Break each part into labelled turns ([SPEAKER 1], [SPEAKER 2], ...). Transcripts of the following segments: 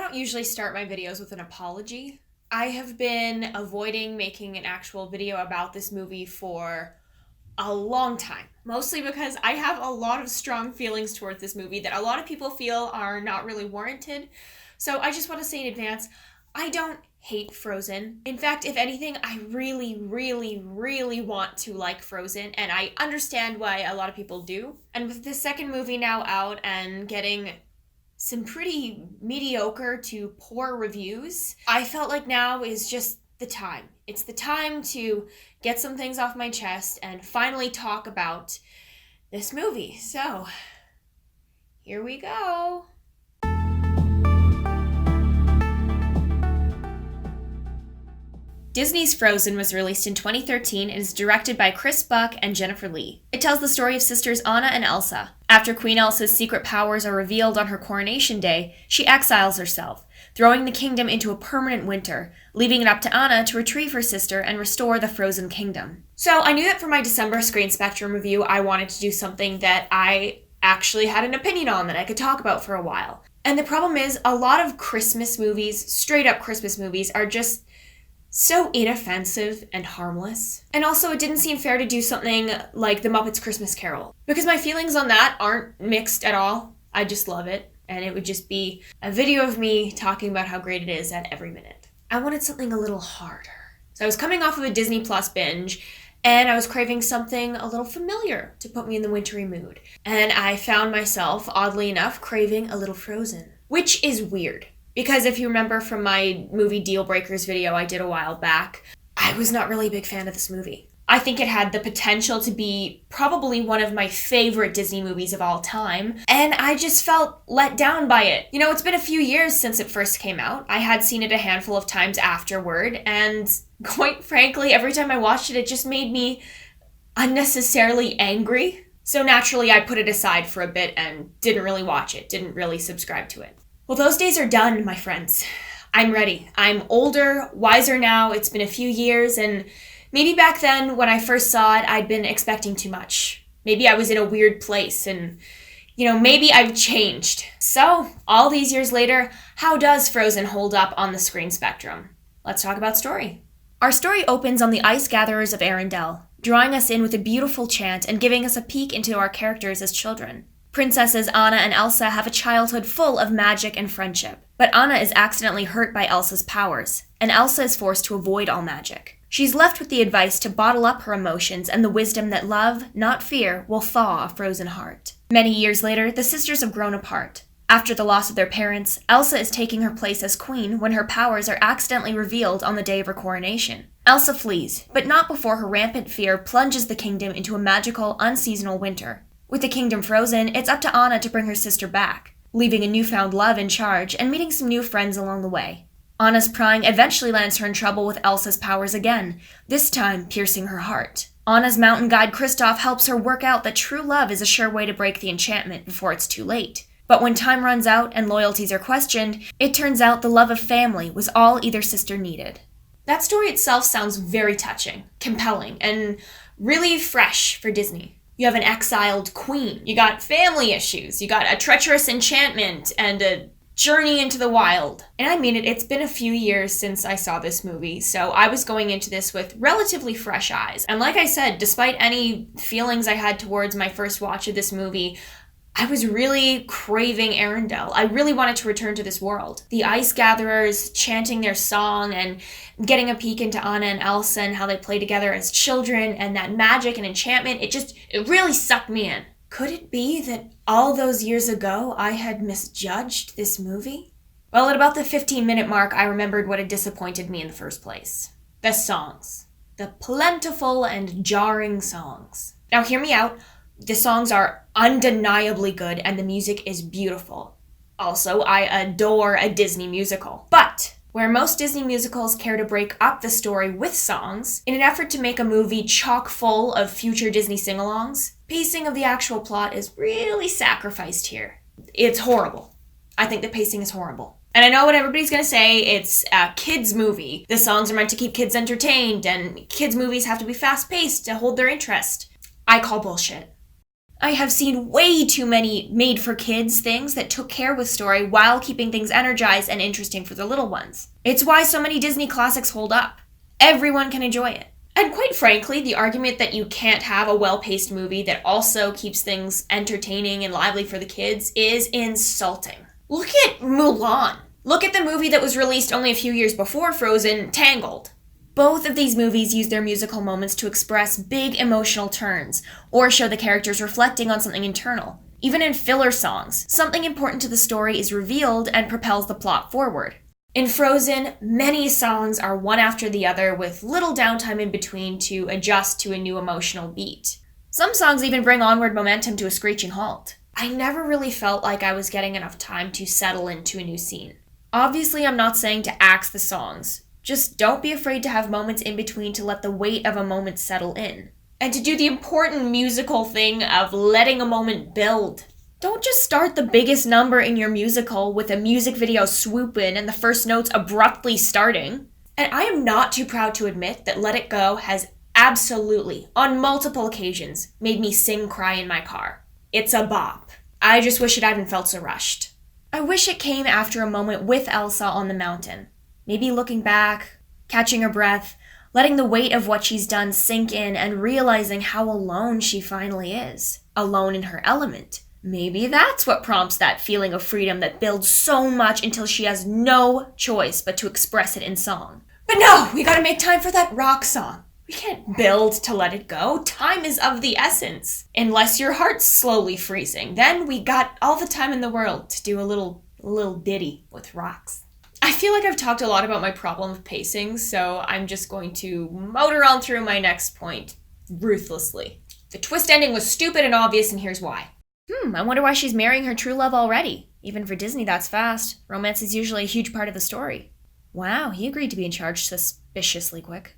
[SPEAKER 1] don't usually start my videos with an apology. I have been avoiding making an actual video about this movie for a long time. Mostly because I have a lot of strong feelings towards this movie that a lot of people feel are not really warranted. So I just want to say in advance, I don't hate Frozen. In fact, if anything, I really, really, really want to like Frozen, and I understand why a lot of people do. And with the second movie now out and getting some pretty mediocre to poor reviews, I felt like now is just the time. It's the time to get some things off my chest and finally talk about this movie. So, here we go. Disney's Frozen was released in 2013 and is directed by Chris Buck and Jennifer Lee. It tells the story of sisters Anna and Elsa. After Queen Elsa's secret powers are revealed on her coronation day, she exiles herself, throwing the kingdom into a permanent winter, leaving it up to Anna to retrieve her sister and restore the frozen kingdom. So I knew that for my December Screen Spectrum review, I wanted to do something that I actually had an opinion on that I could talk about for a while. And the problem is, a lot of Christmas movies, straight up Christmas movies, are just so inoffensive and harmless. And also, it didn't seem fair to do something like The Muppets Christmas Carol, because my feelings on that aren't mixed at all. I just love it, and it would just be a video of me talking about how great it is at every minute. I wanted something a little harder. So I was coming off of a Disney Plus binge, and I was craving something a little familiar to put me in the wintry mood. And I found myself, oddly enough, craving a little Frozen, which is weird. Because if you remember from my movie Deal Breakers video I did a while back, I was not really a big fan of this movie. I think it had the potential to be probably one of my favorite Disney movies of all time, and I just felt let down by it. You know, it's been a few years since it first came out. I had seen it a handful of times afterward, and quite frankly, every time I watched it, it just made me unnecessarily angry. So naturally, I put it aside for a bit and didn't really watch it, didn't really subscribe to it. Well, those days are done, my friends. I'm ready. I'm older, wiser now. It's been a few years, and maybe back then when I first saw it, I'd been expecting too much. Maybe I was in a weird place, and, maybe I've changed. So, all these years later, how does Frozen hold up on the screen spectrum? Let's talk about story. Our story opens on the ice gatherers of Arendelle, drawing us in with a beautiful chant and giving us a peek into our characters as children. Princesses Anna and Elsa have a childhood full of magic and friendship, but Anna is accidentally hurt by Elsa's powers, and Elsa is forced to avoid all magic. She's left with the advice to bottle up her emotions and the wisdom that love, not fear, will thaw a frozen heart. Many years later, the sisters have grown apart. After the loss of their parents, Elsa is taking her place as queen when her powers are accidentally revealed on the day of her coronation. Elsa flees, but not before her rampant fear plunges the kingdom into a magical, unseasonal winter. With the kingdom frozen, it's up to Anna to bring her sister back, leaving a newfound love in charge and meeting some new friends along the way. Anna's prying eventually lands her in trouble with Elsa's powers again, this time piercing her heart. Anna's mountain guide Kristoff helps her work out that true love is a sure way to break the enchantment before it's too late. But when time runs out and loyalties are questioned, it turns out the love of family was all either sister needed. That story itself sounds very touching, compelling, and really fresh for Disney. You have an exiled queen. You got family issues. You got a treacherous enchantment and a journey into the wild. And I mean it, it's been a few years since I saw this movie, so I was going into this with relatively fresh eyes. And like I said, despite any feelings I had towards my first watch of this movie, I was really craving Arendelle. I really wanted to return to this world. The ice gatherers chanting their song and getting a peek into Anna and Elsa and how they play together as children and that magic and enchantment, it really sucked me in. Could it be that all those years ago I had misjudged this movie? Well, at about the 15-minute mark, I remembered what had disappointed me in the first place. The songs. The plentiful and jarring songs. Now hear me out. The songs are undeniably good and the music is beautiful. Also, I adore a Disney musical. But where most Disney musicals care to break up the story with songs, in an effort to make a movie chock full of future Disney sing-alongs, pacing of the actual plot is really sacrificed here. It's horrible. I think the pacing is horrible. And I know what everybody's gonna say, it's a kids movie. The songs are meant to keep kids entertained, and kids movies have to be fast-paced to hold their interest. I call bullshit. I have seen way too many made-for-kids things that took care with story while keeping things energized and interesting for the little ones. It's why so many Disney classics hold up. Everyone can enjoy it. And quite frankly, the argument that you can't have a well-paced movie that also keeps things entertaining and lively for the kids is insulting. Look at Mulan. Look at the movie that was released only a few years before Frozen, Tangled. Both of these movies use their musical moments to express big emotional turns, or show the characters reflecting on something internal. Even in filler songs, something important to the story is revealed and propels the plot forward. In Frozen, many songs are one after the other with little downtime in between to adjust to a new emotional beat. Some songs even bring onward momentum to a screeching halt. I never really felt like I was getting enough time to settle into a new scene. Obviously, I'm not saying to axe the songs. Just don't be afraid to have moments in between to let the weight of a moment settle in. And to do the important musical thing of letting a moment build. Don't just start the biggest number in your musical with a music video swoop in and the first notes abruptly starting. And I am not too proud to admit that Let It Go has absolutely, on multiple occasions, made me sing cry in my car. It's a bop. I just wish it hadn't felt so rushed. I wish it came after a moment with Elsa on the mountain. Maybe looking back, catching her breath, letting the weight of what she's done sink in and realizing how alone she finally is. Alone in her element. Maybe that's what prompts that feeling of freedom that builds so much until she has no choice but to express it in song. But no, we gotta make time for that rock song. We can't build to Let It Go. Time is of the essence. Unless your heart's slowly freezing. Then we got all the time in the world to do a little ditty with rocks. I feel like I've talked a lot about my problem of pacing, so I'm just going to motor on through my next point ruthlessly. The twist ending was stupid and obvious, and here's why. I wonder why she's marrying her true love already. Even for Disney, that's fast. Romance is usually a huge part of the story. Wow, he agreed to be in charge suspiciously quick.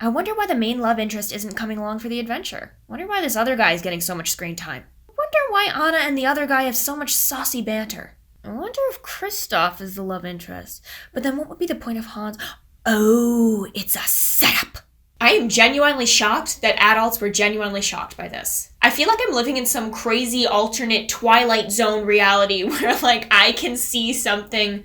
[SPEAKER 1] I wonder why the main love interest isn't coming along for the adventure. Wonder why this other guy is getting so much screen time. Wonder why Anna and the other guy have so much saucy banter. I wonder if Kristoff is the love interest. But then what would be the point of Hans? Oh, it's a setup. I am genuinely shocked that adults were genuinely shocked by this. I feel like I'm living in some crazy alternate Twilight Zone reality where I can see something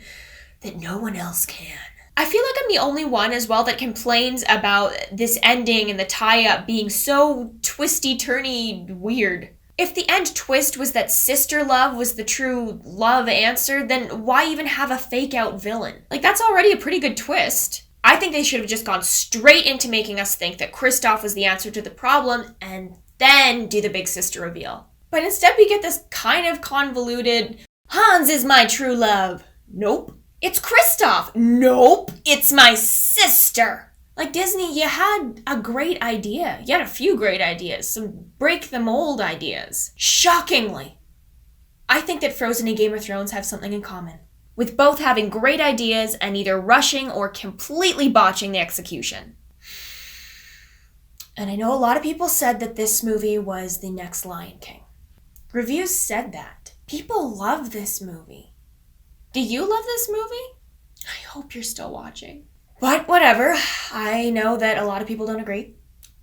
[SPEAKER 1] that no one else can. I feel like I'm the only one as well that complains about this ending and the tie-up being so twisty-turny weird. If the end twist was that sister love was the true love answer, then why even have a fake-out villain? That's already a pretty good twist. I think they should have just gone straight into making us think that Kristoff was the answer to the problem and then do the big sister reveal. But instead we get this kind of convoluted, Hans is my true love. Nope. It's Kristoff. Nope. It's my sister. Disney, you had a great idea. You had a few great ideas. Some break the mold ideas. Shockingly. I think that Frozen and Game of Thrones have something in common, with both having great ideas and either rushing or completely botching the execution. And I know a lot of people said that this movie was the next Lion King. Reviews said that. People love this movie. Do you love this movie? I hope you're still watching. But whatever, I know that a lot of people don't agree.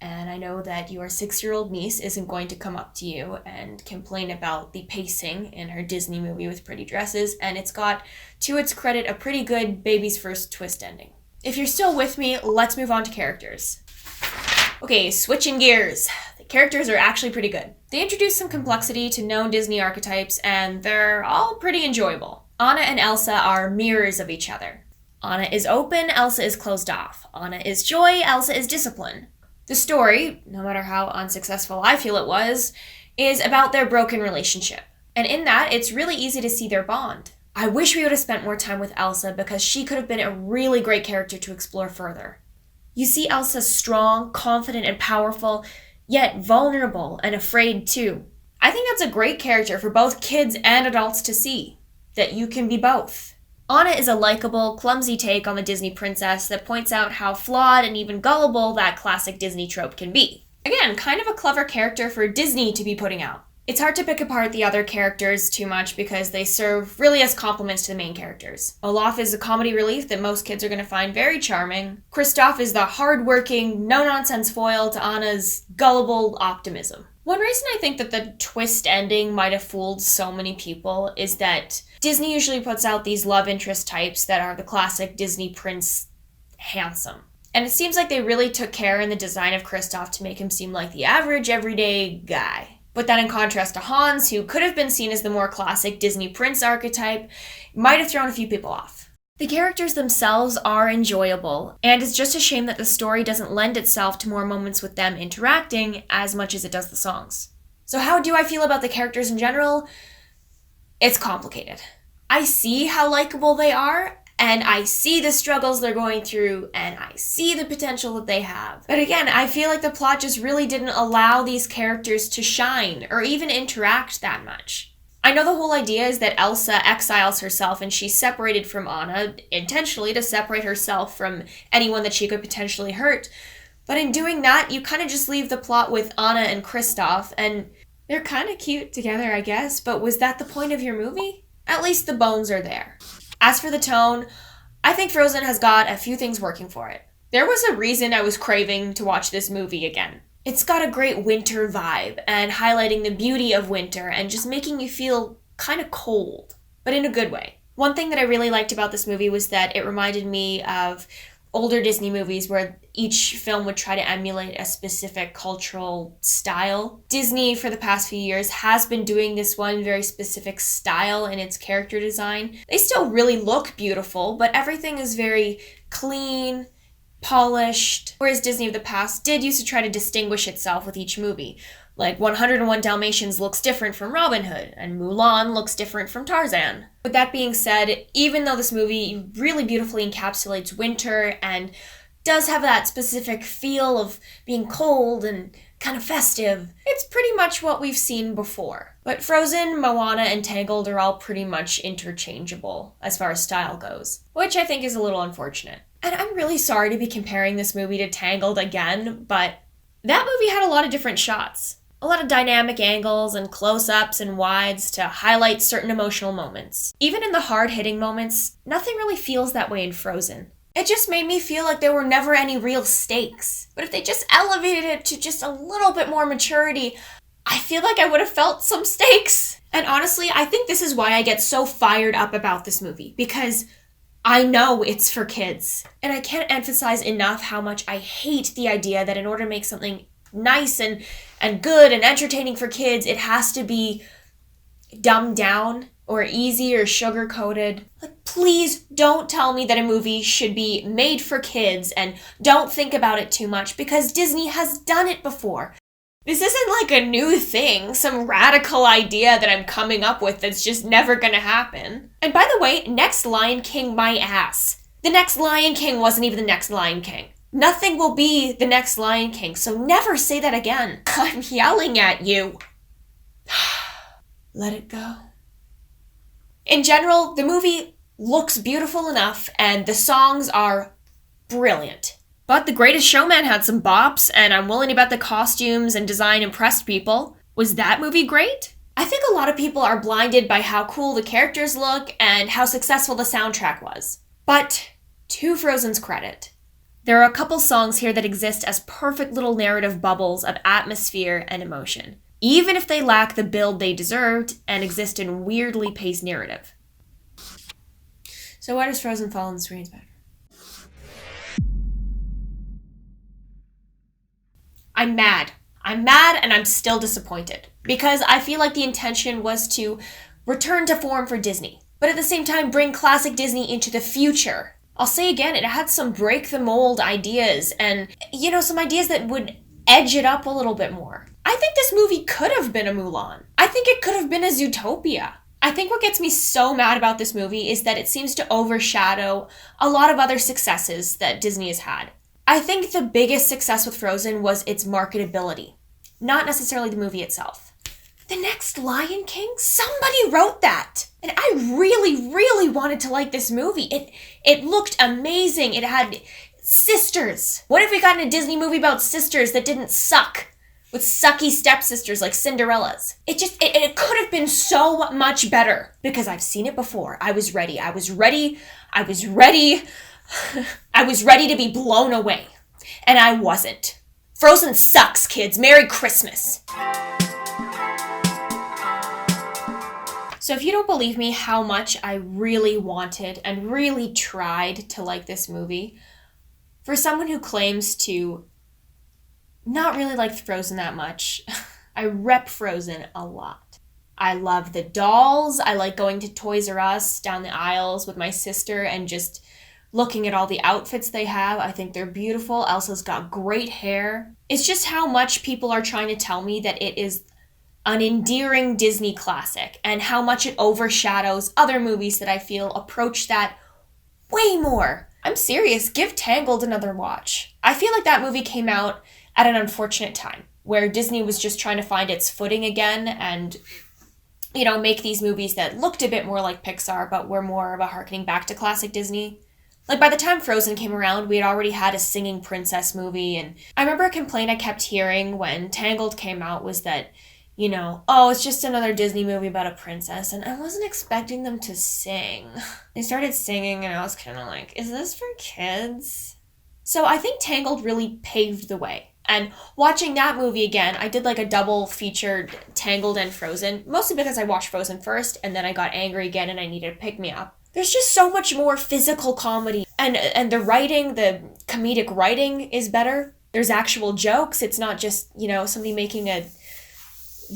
[SPEAKER 1] And I know that your 6-year-old niece isn't going to come up to you and complain about the pacing in her Disney movie with pretty dresses, and it's got, to its credit, a pretty good baby's first twist ending. If you're still with me, let's move on to characters. Okay, switching gears. The characters are actually pretty good. They introduce some complexity to known Disney archetypes, and they're all pretty enjoyable. Anna and Elsa are mirrors of each other. Anna is open, Elsa is closed off. Anna is joy, Elsa is discipline. The story, no matter how unsuccessful I feel it was, is about their broken relationship. And in that, it's really easy to see their bond. I wish we would have spent more time with Elsa because she could have been a really great character to explore further. You see Elsa strong, confident, and powerful, yet vulnerable and afraid too. I think that's a great character for both kids and adults to see, that you can be both. Anna is a likable, clumsy take on the Disney princess that points out how flawed and even gullible that classic Disney trope can be. Again, kind of a clever character for Disney to be putting out. It's hard to pick apart the other characters too much because they serve really as complements to the main characters. Olaf is a comedy relief that most kids are going to find very charming. Kristoff is the hard-working, no-nonsense foil to Anna's gullible optimism. One reason I think that the twist ending might have fooled so many people is that Disney usually puts out these love interest types that are the classic Disney prince handsome. And it seems like they really took care in the design of Kristoff to make him seem like the average, everyday guy. Put that in contrast to Hans, who could have been seen as the more classic Disney prince archetype, might have thrown a few people off. The characters themselves are enjoyable, and it's just a shame that the story doesn't lend itself to more moments with them interacting as much as it does the songs. So how do I feel about the characters in general? It's complicated. I see how likable they are, and I see the struggles they're going through, and I see the potential that they have. But again, I feel like the plot just really didn't allow these characters to shine or even interact that much. I know the whole idea is that Elsa exiles herself and she's separated from Anna intentionally to separate herself from anyone that she could potentially hurt. But in doing that, you kind of just leave the plot with Anna and Kristoff, and they're kind of cute together, I guess, but was that the point of your movie? At least the bones are there. As for the tone, I think Frozen has got a few things working for it. There was a reason I was craving to watch this movie again. It's got a great winter vibe and highlighting the beauty of winter and just making you feel kind of cold, but in a good way. One thing that I really liked about this movie was that it reminded me of older Disney movies where each film would try to emulate a specific cultural style. Disney, for the past few years, has been doing this one very specific style in its character design. They still really look beautiful, but everything is very clean, polished, whereas Disney of the past did used to try to distinguish itself with each movie. Like 101 Dalmatians looks different from Robin Hood, and Mulan looks different from Tarzan. With that being said, even though this movie really beautifully encapsulates winter and does have that specific feel of being cold and kind of festive, it's pretty much what we've seen before. But Frozen, Moana, and Tangled are all pretty much interchangeable as far as style goes, which I think is a little unfortunate. And I'm really sorry to be comparing this movie to Tangled again, but that movie had a lot of different shots. A lot of dynamic angles and close-ups and wides to highlight certain emotional moments. Even in the hard-hitting moments, nothing really feels that way in Frozen. It just made me feel like there were never any real stakes. But if they just elevated it to just a little bit more maturity, I feel like I would have felt some stakes. And honestly, I think this is why I get so fired up about this movie, because I know it's for kids. And I can't emphasize enough how much I hate the idea that in order to make something nice and good and entertaining for kids, it has to be dumbed down or easy or sugar-coated. Like, please don't tell me that a movie should be made for kids and don't think about it too much, because Disney has done it before. This isn't like a new thing, some radical idea that I'm coming up with that's just never gonna happen. And by the way, next Lion King my ass. The next Lion King wasn't even the next Lion King. Nothing will be the next Lion King, so never say that again. I'm yelling at you. Let it go. In general, the movie looks beautiful enough, and the songs are brilliant. But The Greatest Showman had some bops, and I'm willing to bet the costumes and design impressed people. Was that movie great? I think a lot of people are blinded by how cool the characters look and how successful the soundtrack was. But to Frozen's credit, there are a couple songs here that exist as perfect little narrative bubbles of atmosphere and emotion, even if they lack the build they deserved and exist in weirdly paced narrative. So why does Frozen fall on the screens better? I'm mad. I'm mad and I'm still disappointed, because I feel like the intention was to return to form for Disney, but at the same time bring classic Disney into the future. I'll say again, it had some break the mold ideas and, some ideas that would edge it up a little bit more. I think this movie could have been a Mulan. I think it could have been a Zootopia. I think what gets me so mad about this movie is that it seems to overshadow a lot of other successes that Disney has had. I think the biggest success with Frozen was its marketability, not necessarily the movie itself. The next Lion King? Somebody wrote that! And I really, really wanted to like this movie. It looked amazing. It had sisters. What if we got in a Disney movie about sisters that didn't suck? with sucky stepsisters like Cinderella's. It could have been so much better because I've seen it before. I was ready. I was ready to be blown away. And I wasn't. Frozen sucks, kids. Merry Christmas. So if you don't believe me how much I really wanted and really tried to like this movie, for someone who claims to not really like Frozen that much, I rep Frozen a lot. I love the dolls. I like going to Toys R Us down the aisles with my sister and just looking at all the outfits they have. I think they're beautiful. Elsa's got great hair. It's just how much people are trying to tell me that it is an endearing Disney classic and how much it overshadows other movies that I feel approach that way more. I'm serious. Give Tangled another watch. I feel like that movie came out at an unfortunate time where Disney was just trying to find its footing again and, you know, make these movies that looked a bit more like Pixar but were more of a harkening back to classic Disney. Like, by the time Frozen came around, we had already had a singing princess movie, and I remember a complaint I kept hearing when Tangled came out was that, you know, oh, it's just another Disney movie about a princess, and I wasn't expecting them to sing. They started singing, and I was kind of like, is this for kids? So I think Tangled really paved the way. And watching that movie again, I did like a double featured Tangled and Frozen, mostly because I watched Frozen first, and then I got angry again and I needed to pick me up. There's just so much more physical comedy. And the writing, the comedic writing is better. There's actual jokes. It's not just, you know, somebody making a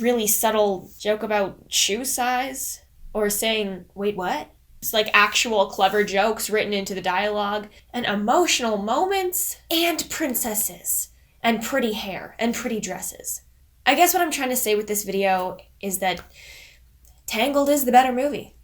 [SPEAKER 1] really subtle joke about shoe size or saying, wait, what? It's like actual clever jokes written into the dialogue and emotional moments and princesses and pretty hair and pretty dresses. I guess what I'm trying to say with this video is that Tangled is the better movie.